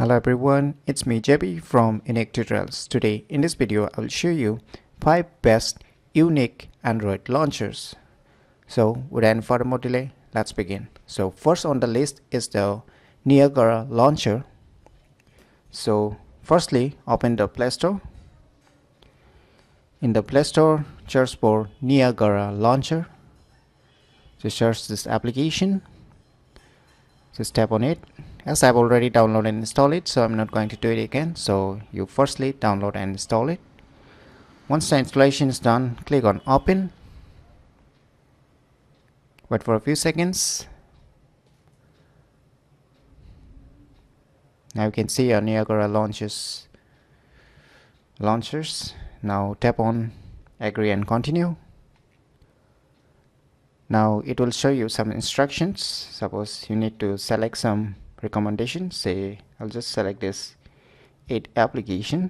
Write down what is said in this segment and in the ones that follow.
Hello everyone, it's me JB from UniqueTutorials. Today in this video I will show you 5 best unique Android launchers. So without further more delay, let's begin. So first on the list is the Niagara Launcher. So firstly, open the Play Store. In the Play Store, search for Niagara Launcher. Just search this application. Just tap on it. As I've already downloaded and installed it, so I'm not going to do it again. So you firstly download and install it. Once the installation is done, click on open. Wait for a few seconds. Now you can see your Niagara launchers. Now tap on agree and continue. Now it will show you some instructions. Suppose you need to select some recommendations. Say I'll just select this 8 application,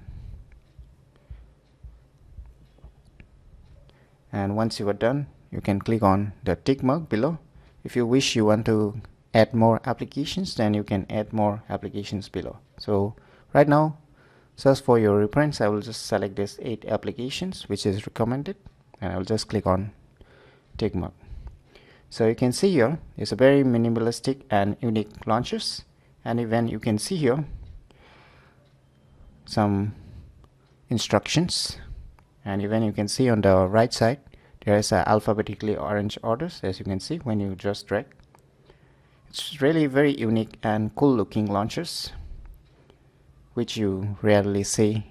and once you are done, you can click on the tick mark below. If you wish you want to add more applications, then you can add more applications below. So right now, just for your reference, I will just select this 8 applications which is recommended, and I will just click on tick mark. So you can see here it's a very minimalistic and unique launchers, and even you can see here some instructions, and even you can see on the right side there is a alphabetically arranged orders, as you can see when you just drag. It's really very unique and cool looking launchers which you rarely see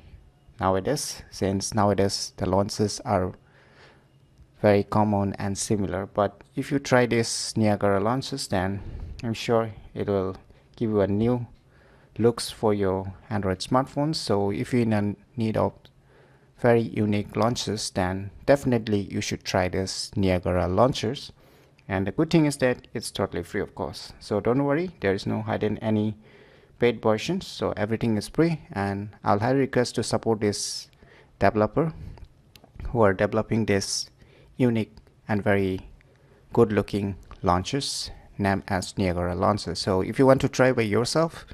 nowadays, since nowadays the launchers are very common and similar. But if you try this Niagara launchers, then I'm sure it will give you a new looks for your Android smartphones. So if you're in need of very unique launchers, then definitely you should try this Niagara launchers. And the good thing is that it's totally free, of course. So don't worry, there is no hidden any paid versions, so everything is free. And I'll highly request to support this developer who are developing this unique and very good looking launchers named as Niagara Launcher. So if you want to try by yourself,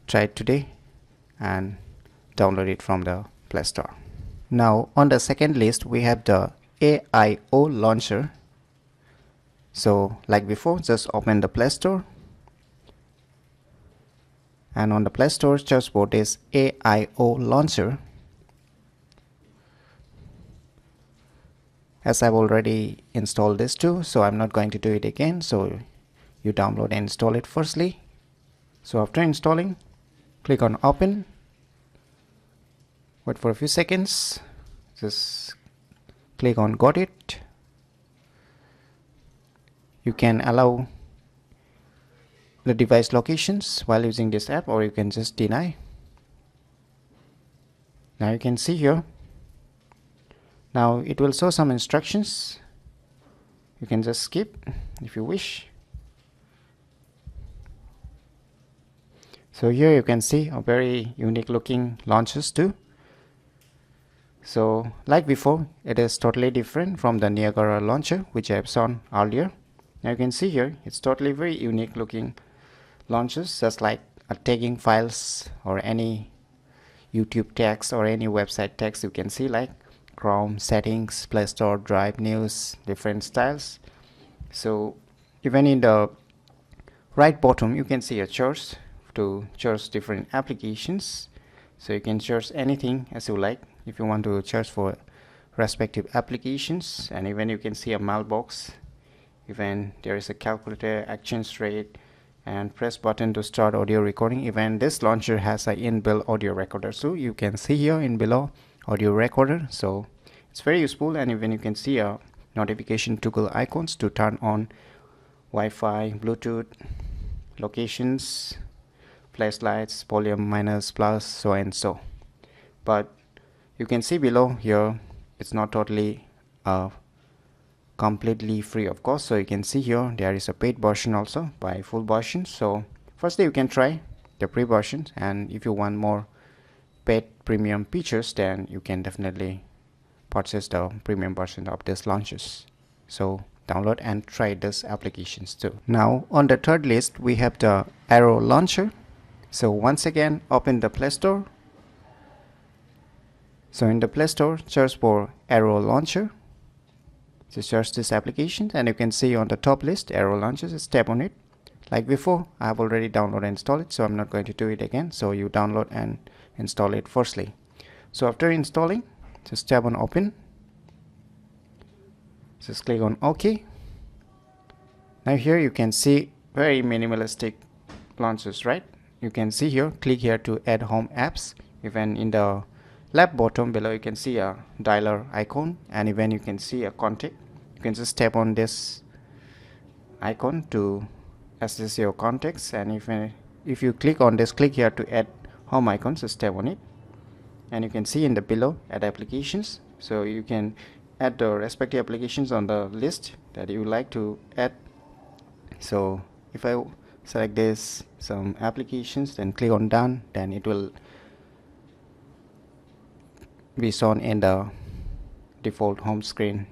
try it today and download it from the Play Store. Now on the second list we have the AIO Launcher. So like before, just open the Play Store, and on the Play Store search for this AIO Launcher. As I've already installed this too, so I'm not going to do it again. So you download and install it firstly. So after installing, click on open. Wait for a few seconds. Just click on got it. You can allow the device locations while using this app, or you can just deny. Now you can see here. Now it will show some instructions. You can just skip if you wish. So here you can see a very unique looking launchers too. So like before, it is totally different from the Niagara Launcher which I have shown earlier. Now you can see here it's totally very unique looking launchers, just like tagging files or any YouTube text or any website text. You can see like Chrome, settings, Play Store, Drive, News, different styles. So even in the right bottom you can see a choice to choose different applications. So you can choose anything as you like if you want to search for respective applications. And even you can see a mailbox. Even there is a calculator, exchange rate, and press button to start audio recording. Even this launcher has an inbuilt audio recorder, so you can see here in below audio recorder. So it's very useful. And even you can see a notification toggle icons to turn on Wi-Fi, Bluetooth, locations, flashlights, volume, minus, plus, so and so. But you can see below here it's not totally completely free, of course. So you can see here there is a paid version also by full version. So firstly you can try the free version, and if you want more paid premium features, then you can definitely purchase the premium version of this launchers. So download and try these applications too. Now on the third list we have the Aero Launcher. So once again, open the Play Store. So in the Play Store, search for Aero Launcher. So search this application, and you can see on the top list Aero Launcher. Just tap on it. Like before, I have already downloaded and installed it, so I'm not going to do it again. So you download and install it firstly. So after installing, just tap on Open. Just click on OK. Now here you can see very minimalistic launchers, right? You can see here, click here to add home apps. Even in the left bottom below, you can see a dialer icon, and even you can see a contact. You can just tap on this icon to access your contacts, and if you click on this, click here to add home icons, just tap on it, and you can see in the below add applications. So you can add the respective applications on the list that you like to add. So if I select this some applications, then click on done, then it will be shown in the default home screen.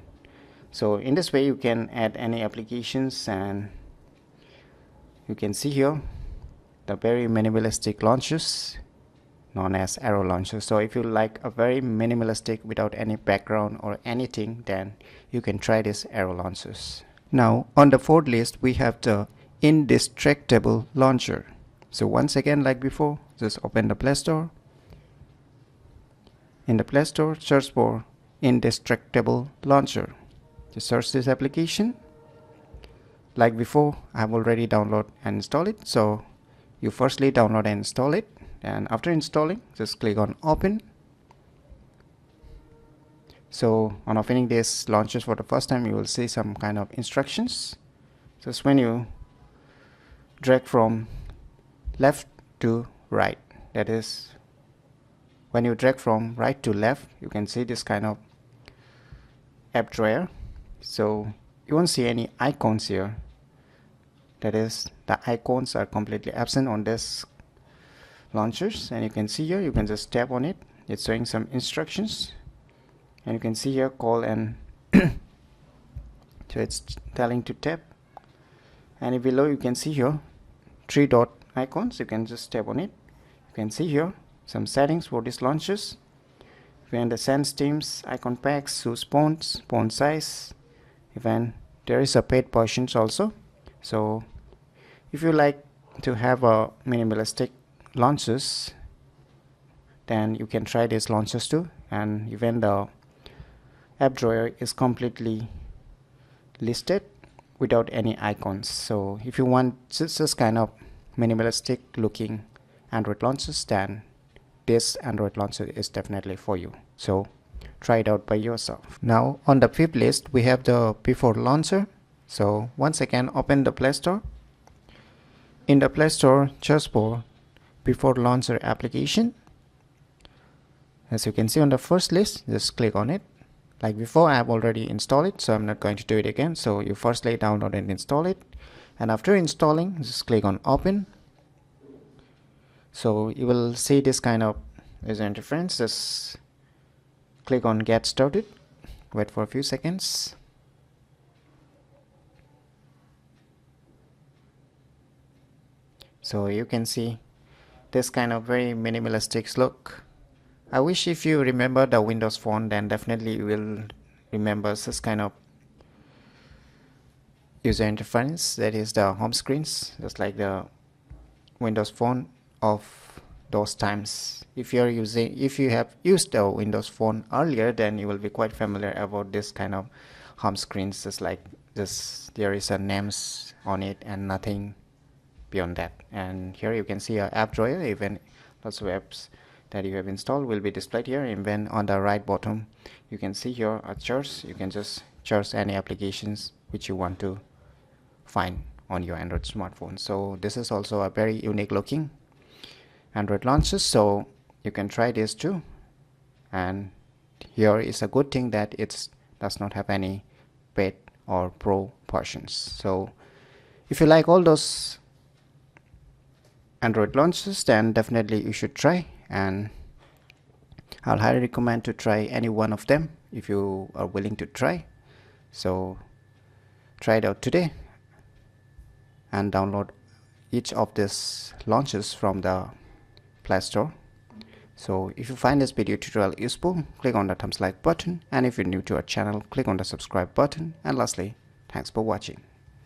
So in this way you can add any applications, and you can see here the very minimalistic launchers known as Aero Launcher. So if you like a very minimalistic without any background or anything, then you can try this Aero Launchers. Now on the fourth list we have the Indistractable Launcher. So once again, like before, just open the Play Store. In the Play Store, search for Indistractable Launcher. Just search this application. Like before, I have already downloaded and installed it. So you firstly download and install it, and after installing, just click on Open. So on opening this launchers for the first time, you will see some kind of instructions. Just when you drag from left to right, that is, when you drag from right to left, you can see this kind of app drawer. So you won't see any icons here. That is, the icons are completely absent on this launchers, and you can see here, you can just tap on it. It's showing some instructions, and you can see here call and so it's telling to tap, and below you can see here 3 dot icons. You can just tap on it. You can see here some settings for these launchers. Even the sense themes, icon packs, choose fonts, font size. Even there is a paid versions also. So if you like to have a minimalistic launchers, then you can try these launchers too. And even the app drawer is completely listed without any icons. So if you want this kind of minimalistic looking Android launchers, then this Android launcher is definitely for you. So try it out by yourself. Now on the fifth list we have the Before Launcher. So once again, open the Play Store. In the Play Store, search for Before Launcher application. As you can see on the first list, just click on it. Like before, I have already installed it, so I'm not going to do it again. So you firstly download and install it, and after installing, just click on Open. So you will see this kind of user interface. Just click on Get Started. Wait for a few seconds. So you can see this kind of very minimalistic look. I wish if you remember the Windows Phone, then definitely you will remember this kind of user interface. That is the home screens, just like the Windows Phone of those times. If you have used the Windows Phone earlier, then you will be quite familiar about this kind of home screens. Just like this, there is a names on it and nothing beyond that. And here you can see an app drawer. Even lots of apps that you have installed will be displayed here. And then on the right bottom, you can see here a search. You can just search any applications which you want to find on your Android smartphone. So this is also a very unique looking Android launcher, so you can try this too. And here is a good thing that it does not have any paid or pro versions. So if you like all those Android launchers, then definitely you should try, and I'll highly recommend to try any one of them if you are willing to try. So try it out today and download each of these launchers from the Play Store. So if you find this video tutorial useful, click on the thumbs like button, and if you're new to our channel, click on the subscribe button, and lastly, thanks for watching.